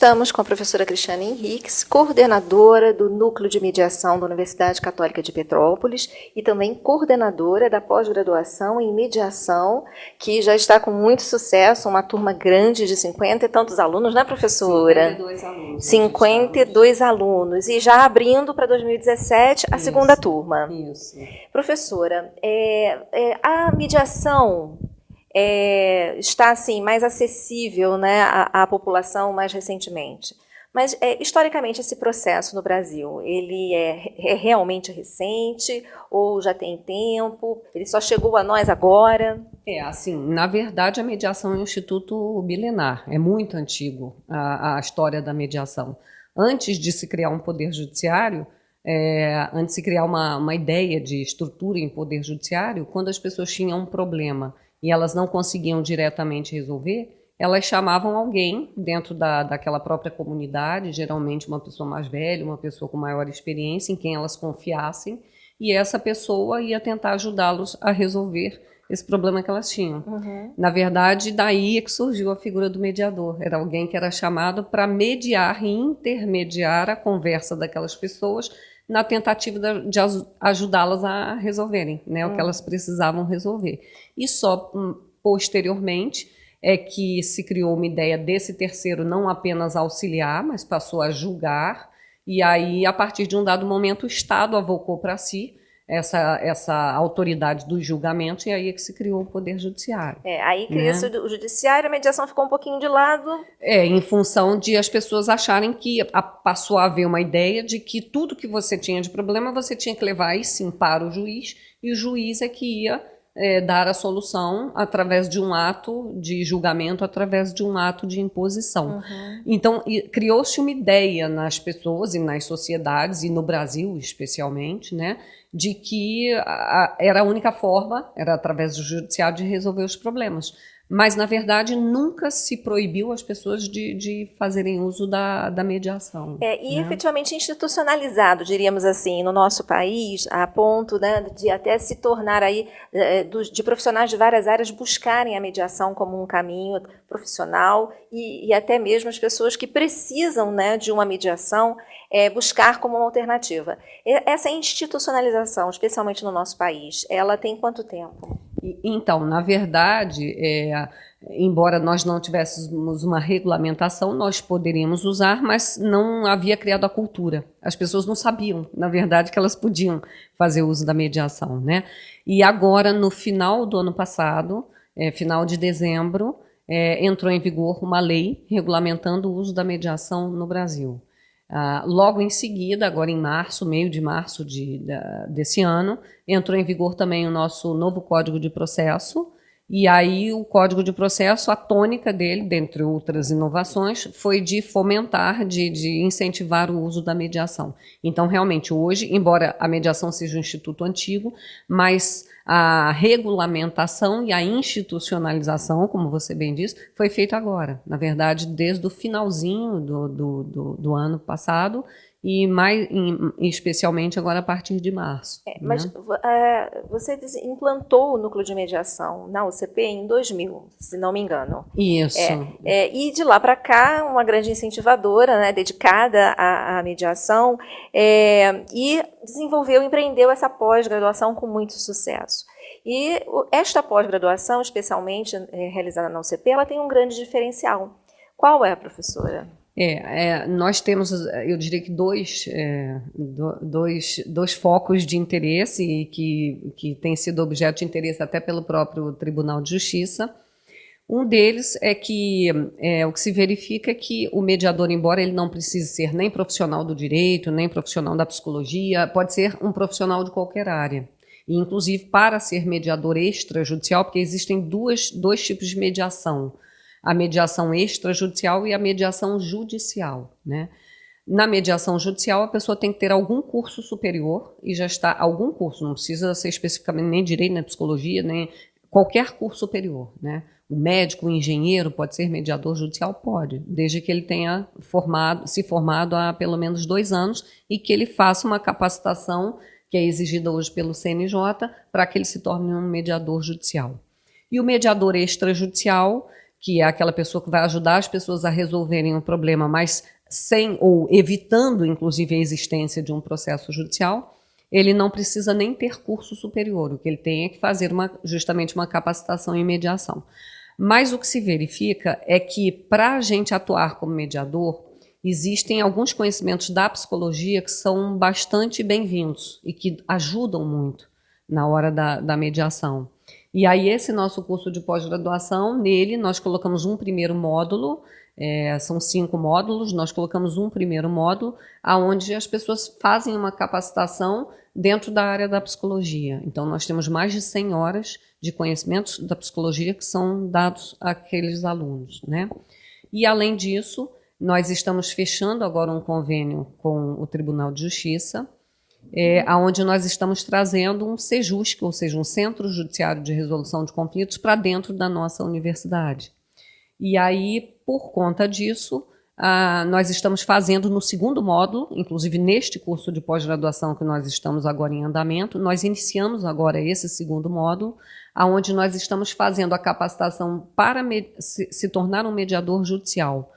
estamos com a professora Cristiane Henriques, coordenadora do Núcleo de Mediação da Universidade Católica de Petrópolis e também coordenadora da pós-graduação em mediação, que já está com muito sucesso, uma turma grande de 50 e tantos alunos, né, professora? 52 alunos. 52 alunos, e já abrindo para 2017 a segunda turma. Isso. Professora, a mediação está assim, mais acessível, né, à população mais recentemente. Mas, historicamente, esse processo no Brasil, ele é realmente recente ou já tem tempo? Ele só chegou a nós agora? Assim, na verdade, a mediação é um instituto milenar, é muito antigo a história da mediação. Antes de se criar um poder judiciário, antes de se criar uma ideia de estrutura em poder judiciário, quando as pessoas tinham um problema e elas não conseguiam diretamente resolver, elas chamavam alguém dentro daquela própria comunidade, geralmente uma pessoa mais velha, uma pessoa com maior experiência, em quem elas confiassem, e essa pessoa ia tentar ajudá-los a resolver esse problema que elas tinham. Uhum. Na verdade, daí é que surgiu a figura do mediador. Era alguém que era chamado para mediar e intermediar a conversa daquelas pessoas na tentativa de ajudá-las a resolverem, né, o que elas precisavam resolver. E só posteriormente é que se criou uma ideia desse terceiro não apenas auxiliar, mas passou a julgar, e aí, a partir de um dado momento, o Estado avocou para si essa autoridade do julgamento, e aí é que se criou o Poder Judiciário. Aí cria-se o Judiciário, a mediação ficou um pouquinho de lado. Em função de as pessoas acharem que passou a haver uma ideia de que tudo que você tinha de problema, você tinha que levar aí sim para o juiz, e o juiz é que ia dar a solução através de um ato de julgamento, através de um ato de imposição. Uhum. Então, criou-se uma ideia nas pessoas e nas sociedades, e no Brasil especialmente, né, de que era a única forma, era através do judiciário, de resolver os problemas. Mas, na verdade, nunca se proibiu as pessoas de fazerem uso da mediação. E efetivamente institucionalizado, diríamos assim, no nosso país, a ponto, né, de até se tornar aí, de profissionais de várias áreas buscarem a mediação como um caminho profissional e até mesmo as pessoas que precisam, né, de uma mediação buscar como uma alternativa. Essa institucionalização, especialmente no nosso país, ela tem quanto tempo? Então, na verdade, embora nós não tivéssemos uma regulamentação, nós poderíamos usar, mas não havia criado a cultura. As pessoas não sabiam, na verdade, que elas podiam fazer uso da mediação, né? E agora, no final do ano passado, final de dezembro, entrou em vigor uma lei regulamentando o uso da mediação no Brasil. Logo em seguida, agora em março, meio de março desse ano, entrou em vigor também o nosso novo Código de Processo, e aí o Código de Processo, a tônica dele, dentre outras inovações, foi de fomentar, de incentivar o uso da mediação. Então, realmente, hoje, embora a mediação seja um instituto antigo, mas a regulamentação e a institucionalização, como você bem disse, foi feita agora. Na verdade, desde o finalzinho do ano passado, e especialmente agora a partir de março. Mas você implantou o núcleo de mediação na UCP em 2000, se não me engano. Isso. E de lá para cá, uma grande incentivadora, né, dedicada à mediação, e empreendeu essa pós-graduação com muito sucesso. E esta pós-graduação, especialmente realizada na UCP, ela tem um grande diferencial. Qual é, professora? Nós temos, eu diria que dois focos de interesse que têm sido objeto de interesse até pelo próprio Tribunal de Justiça. Um deles é que o que se verifica é que o mediador, embora ele não precise ser nem profissional do direito, nem profissional da psicologia, pode ser um profissional de qualquer área. E, inclusive, para ser mediador extrajudicial, porque existem dois tipos de mediação. A mediação extrajudicial e a mediação judicial, né? Na mediação judicial, a pessoa tem que ter algum curso superior, e já está, algum curso, não precisa ser especificamente nem direito, nem psicologia, nem qualquer curso superior, né? O médico, o engenheiro pode ser mediador judicial? Pode, desde que ele tenha se formado há pelo menos 2 anos e que ele faça uma capacitação que é exigida hoje pelo CNJ para que ele se torne um mediador judicial. E o mediador extrajudicial, que é aquela pessoa que vai ajudar as pessoas a resolverem um problema, mas sem ou evitando, inclusive, a existência de um processo judicial, ele não precisa nem ter curso superior. O que ele tem é que fazer justamente uma capacitação em mediação. Mas o que se verifica é que, para a gente atuar como mediador, existem alguns conhecimentos da psicologia que são bastante bem-vindos e que ajudam muito na hora da mediação. E aí esse nosso curso de pós-graduação, nele nós colocamos um primeiro módulo, são 5 módulos, nós colocamos um primeiro módulo, onde as pessoas fazem uma capacitação dentro da área da psicologia. Então nós temos mais de 100 horas de conhecimentos da psicologia que são dados àqueles alunos, né? E além disso, nós estamos fechando agora um convênio com o Tribunal de Justiça, onde nós estamos trazendo um CEJUSC, ou seja, um Centro Judiciário de Resolução de Conflitos, para dentro da nossa universidade. E aí, por conta disso, nós estamos fazendo no segundo módulo, inclusive neste curso de pós-graduação que nós estamos agora em andamento, nós iniciamos agora esse segundo módulo, onde nós estamos fazendo a capacitação para se tornar um mediador judicial,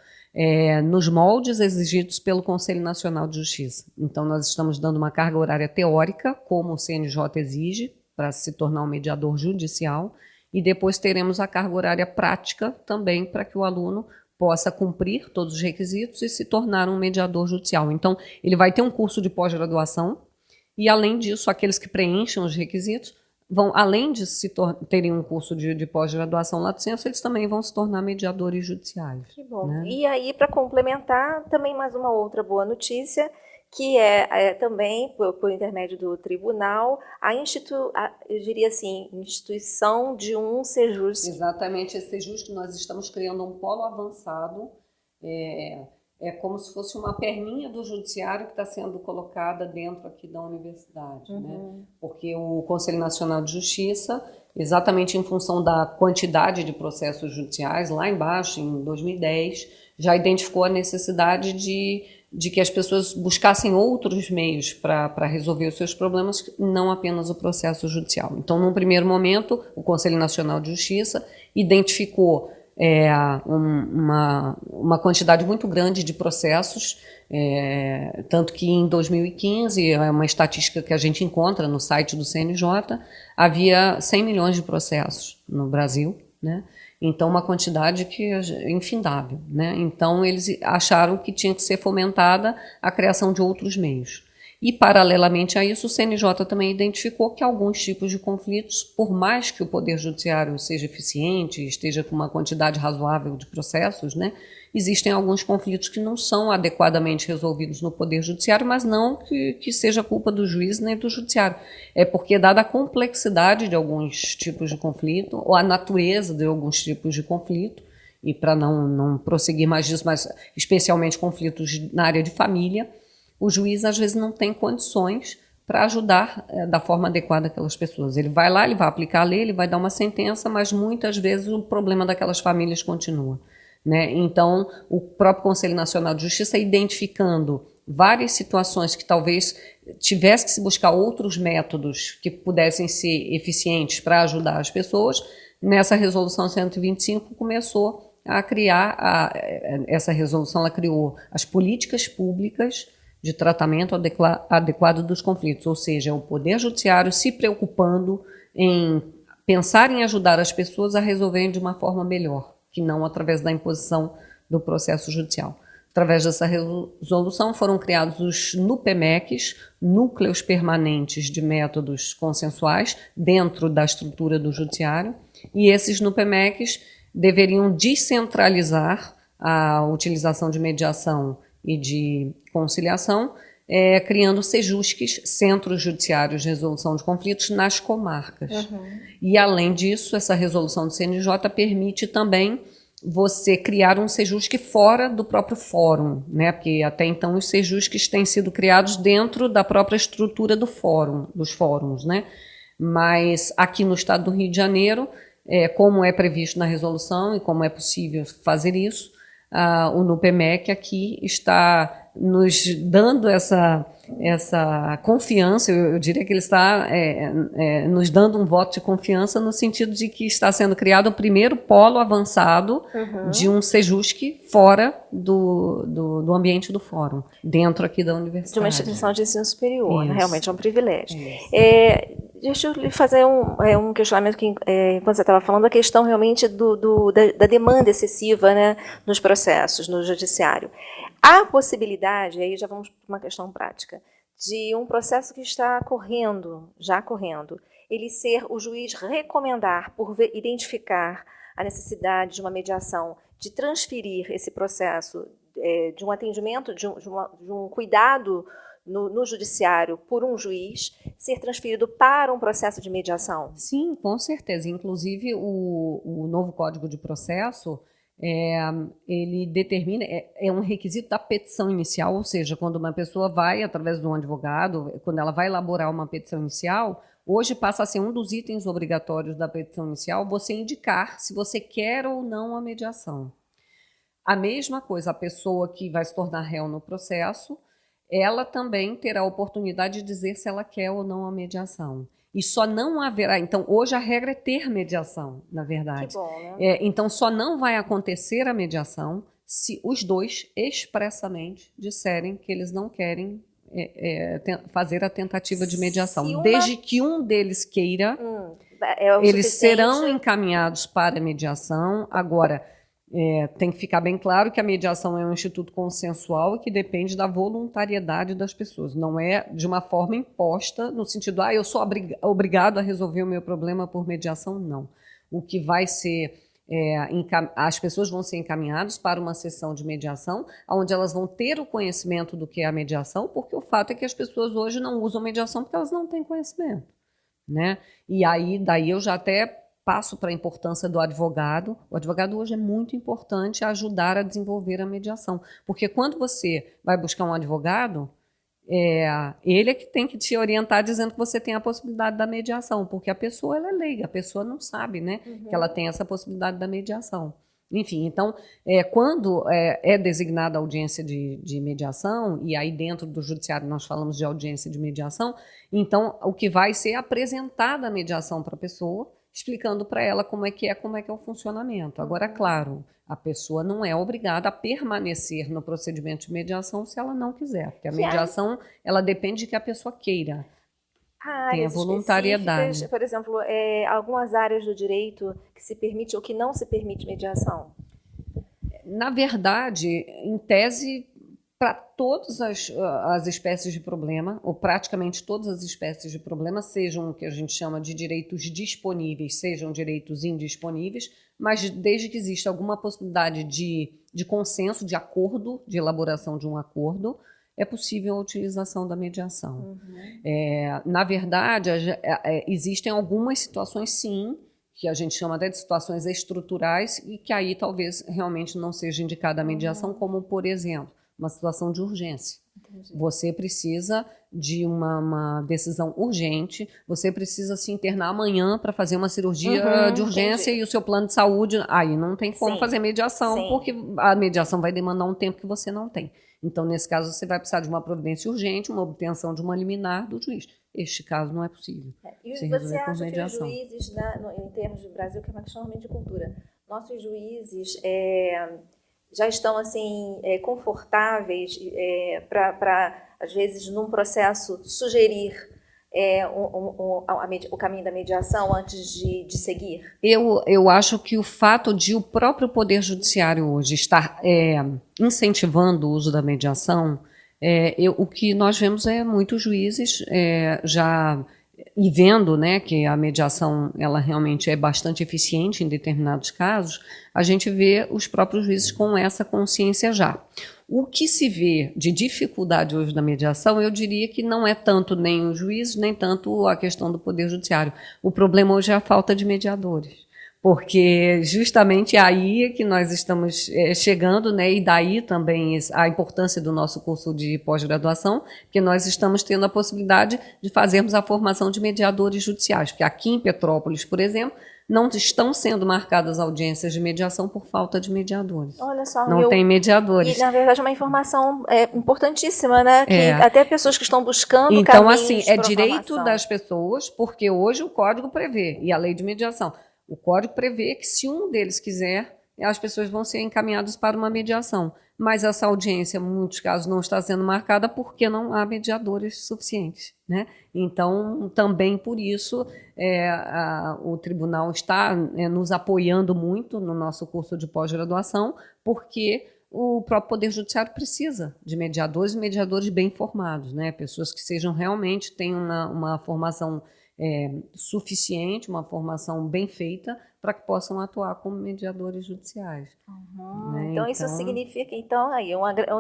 nos moldes exigidos pelo Conselho Nacional de Justiça. Então, nós estamos dando uma carga horária teórica, como o CNJ exige, para se tornar um mediador judicial, e depois teremos a carga horária prática também para que o aluno possa cumprir todos os requisitos e se tornar um mediador judicial. Então, ele vai ter um curso de pós-graduação e, além disso, aqueles que preenchem os requisitos vão, além de terem um curso de pós-graduação lato sensu, eles também vão se tornar mediadores judiciais. Que bom. Né? E aí, para complementar, também mais uma outra boa notícia, que também, por intermédio do tribunal, eu diria assim, instituição de um CEJUSC. Exatamente, esse CEJUSC, nós estamos criando um polo avançado, é como se fosse uma perninha do judiciário que está sendo colocada dentro aqui da universidade, né? Porque o Conselho Nacional de Justiça, exatamente em função da quantidade de processos judiciais, lá embaixo, em 2010, já identificou a necessidade de que as pessoas buscassem outros meios para resolver os seus problemas, não apenas o processo judicial. Então, num primeiro momento, o Conselho Nacional de Justiça identificou uma quantidade muito grande de processos, tanto que em 2015, é uma estatística que a gente encontra no site do CNJ, havia 100 milhões de processos no Brasil, né? Então, uma quantidade que é infindável, né? Então, eles acharam que tinha que ser fomentada a criação de outros meios. E, paralelamente a isso, o CNJ também identificou que alguns tipos de conflitos, por mais que o Poder Judiciário seja eficiente, esteja com uma quantidade razoável de processos, né, existem alguns conflitos que não são adequadamente resolvidos no Poder Judiciário, mas não que seja culpa do juiz nem do Judiciário. É porque, dada a complexidade de alguns tipos de conflito, ou a natureza de alguns tipos de conflito, e para não prosseguir mais disso, mas especialmente conflitos na área de família, o juiz às vezes não tem condições para ajudar da forma adequada aquelas pessoas. Ele vai lá, ele vai aplicar a lei, ele vai dar uma sentença, mas muitas vezes o problema daquelas famílias continua, né? Então, o próprio Conselho Nacional de Justiça, identificando várias situações que talvez tivesse que se buscar outros métodos que pudessem ser eficientes para ajudar as pessoas, nessa resolução 125 começou a criar, essa resolução ela criou as políticas públicas de tratamento adequado dos conflitos, ou seja, o Poder Judiciário se preocupando em pensar em ajudar as pessoas a resolverem de uma forma melhor, que não através da imposição do processo judicial. Através dessa resolução foram criados os NUPEMECs, Núcleos Permanentes de Métodos Consensuais, dentro da estrutura do Judiciário, e esses NUPEMECs deveriam descentralizar a utilização de mediação e de conciliação, criando CEJUSCs, Centros Judiciários de Resolução de Conflitos, nas comarcas. E, além disso, essa resolução do CNJ permite também você criar um CEJUSC fora do próprio fórum, né? Porque até então os CEJUSCs têm sido criados dentro da própria estrutura do fórum, dos fóruns, né? Mas aqui no estado do Rio de Janeiro, como é previsto na resolução e como é possível fazer isso, o NUPEMEC aqui está nos dando essa confiança. Eu diria que ele está nos dando um voto de confiança no sentido de que está sendo criado o primeiro polo avançado de um Sejusc fora do ambiente do fórum, dentro aqui da universidade. De uma instituição de ensino superior, né? Realmente é um privilégio. Deixa eu lhe fazer um questionamento que, enquanto você estava falando, a questão realmente da demanda excessiva, né, nos processos, no judiciário. Há possibilidade, aí já vamos para uma questão prática, de um processo que está já correndo, ele ser o juiz recomendar, por identificar a necessidade de uma mediação, de transferir esse processo de um atendimento, de um cuidado no judiciário por um juiz, ser transferido para um processo de mediação? Sim, com certeza. Inclusive, o novo Código de Processo, ele determina, é um requisito da petição inicial, ou seja, quando uma pessoa vai, através de um advogado, quando ela vai elaborar uma petição inicial, hoje passa a ser um dos itens obrigatórios da petição inicial, você indicar se você quer ou não a mediação. A mesma coisa, a pessoa que vai se tornar réu no processo, ela também terá a oportunidade de dizer se ela quer ou não a mediação. E só não haverá... Então, hoje a regra é ter mediação, na verdade. Que bom, né? Então, só não vai acontecer a mediação se os dois expressamente disserem que eles não querem fazer a tentativa de mediação. Desde que um deles queira, eles serão encaminhados para a mediação. Agora... tem que ficar bem claro que a mediação é um instituto consensual e que depende da voluntariedade das pessoas. Não é de uma forma imposta, no sentido, eu sou obrigado a resolver o meu problema por mediação, não. O que vai ser, as pessoas vão ser encaminhadas para uma sessão de mediação, onde elas vão ter o conhecimento do que é a mediação, porque o fato é que as pessoas hoje não usam mediação porque elas não têm conhecimento, né? E aí, daí eu já até... passo para a importância do advogado. O advogado hoje é muito importante ajudar a desenvolver a mediação, porque quando você vai buscar um advogado, ele é que tem que te orientar dizendo que você tem a possibilidade da mediação, porque a pessoa ela é leiga, a pessoa não sabe, né, que ela tem essa possibilidade da mediação. Enfim, então, quando é designada a audiência de mediação, e aí dentro do judiciário nós falamos de audiência de mediação, então o que vai ser apresentada a mediação para a pessoa, explicando para ela como é que é o funcionamento. Agora, claro, a pessoa não é obrigada a permanecer no procedimento de mediação se ela não quiser, porque a mediação ela depende de que a pessoa queira. Tem a voluntariedade. Por exemplo, algumas áreas do direito que se permite ou que não se permite mediação? Na verdade, em tese, para todas as espécies de problema, ou praticamente todas as espécies de problema, sejam o que a gente chama de direitos disponíveis, sejam direitos indisponíveis, mas desde que exista alguma possibilidade de consenso, de acordo, de elaboração de um acordo, é possível a utilização da mediação. Na verdade, existem algumas situações, sim, que a gente chama até de situações estruturais, e que aí talvez realmente não seja indicada a mediação, como, por exemplo, uma situação de urgência. Entendi. Você precisa de uma decisão urgente, você precisa se internar amanhã para fazer uma cirurgia de urgência, entendi. E o seu plano de saúde, aí não tem como fazer mediação, porque a mediação vai demandar um tempo que você não tem. Então, nesse caso, você vai precisar de uma providência urgente, uma obtenção de uma liminar do juiz. Este caso não é possível. E você acha que os juízes, em termos de Brasil, que é uma questão realmente de cultura, nossos juízes já estão assim confortáveis para, às vezes, num processo, sugerir o caminho da mediação antes de seguir? Eu acho que o fato de o próprio Poder Judiciário hoje estar incentivando o uso da mediação, o que nós vemos é muitos juízes já... E vendo, né, que a mediação ela realmente é bastante eficiente em determinados casos, a gente vê os próprios juízes com essa consciência já. O que se vê de dificuldade hoje na mediação, eu diria que não é tanto nem os juízes, nem tanto a questão do Poder Judiciário. O problema hoje é a falta de mediadores. Porque justamente aí que nós estamos chegando, né, e daí também a importância do nosso curso de pós-graduação, que nós estamos tendo a possibilidade de fazermos a formação de mediadores judiciais. Porque aqui em Petrópolis, por exemplo, não estão sendo marcadas audiências de mediação por falta de mediadores. Olha só, não tem mediadores. E, na verdade, é uma informação importantíssima, né? Que até pessoas que estão buscando então, caminhos assim, de direito das pessoas, porque hoje o Código prevê, e a lei de mediação, o Código prevê que se um deles quiser, as pessoas vão ser encaminhadas para uma mediação. Mas essa audiência, em muitos casos, não está sendo marcada porque não há mediadores suficientes, né? Então, também por isso, o tribunal está nos apoiando muito no nosso curso de pós-graduação, porque o próprio Poder Judiciário precisa de mediadores e mediadores bem formados, né? Pessoas que sejam realmente, tenham uma formação suficiente, uma formação bem feita, para que possam atuar como mediadores judiciais. Né? Então, isso significa, aí,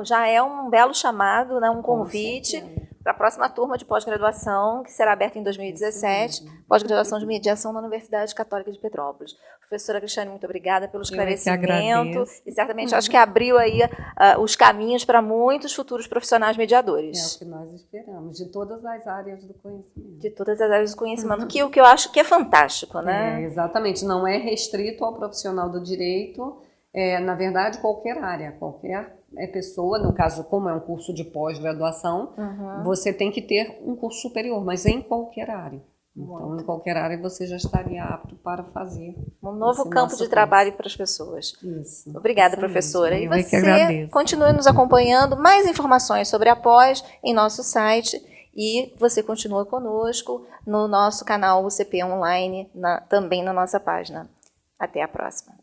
já é um belo chamado, né, um convite para a próxima turma de pós-graduação, que será aberta em 2017, pós-graduação de mediação na Universidade Católica de Petrópolis. Professora Cristiane, muito obrigada pelo esclarecimento, e certamente acho que abriu aí os caminhos para muitos futuros profissionais mediadores. É o que nós esperamos, de todas as áreas do conhecimento. De todas as áreas do conhecimento, o que eu acho que é fantástico, né? Exatamente, não é restrito ao profissional do direito, na verdade, qualquer área, qualquer pessoa, no caso, como é um curso de pós-graduação, você tem que ter um curso superior, mas em qualquer área. Então, em qualquer área você já estaria apto para fazer um novo campo de trabalho para as pessoas. Isso. Obrigada, professora. E você continue nos acompanhando. Mais informações sobre a pós em nosso site. E você continua conosco no nosso canal UCP Online, também na nossa página. Até a próxima.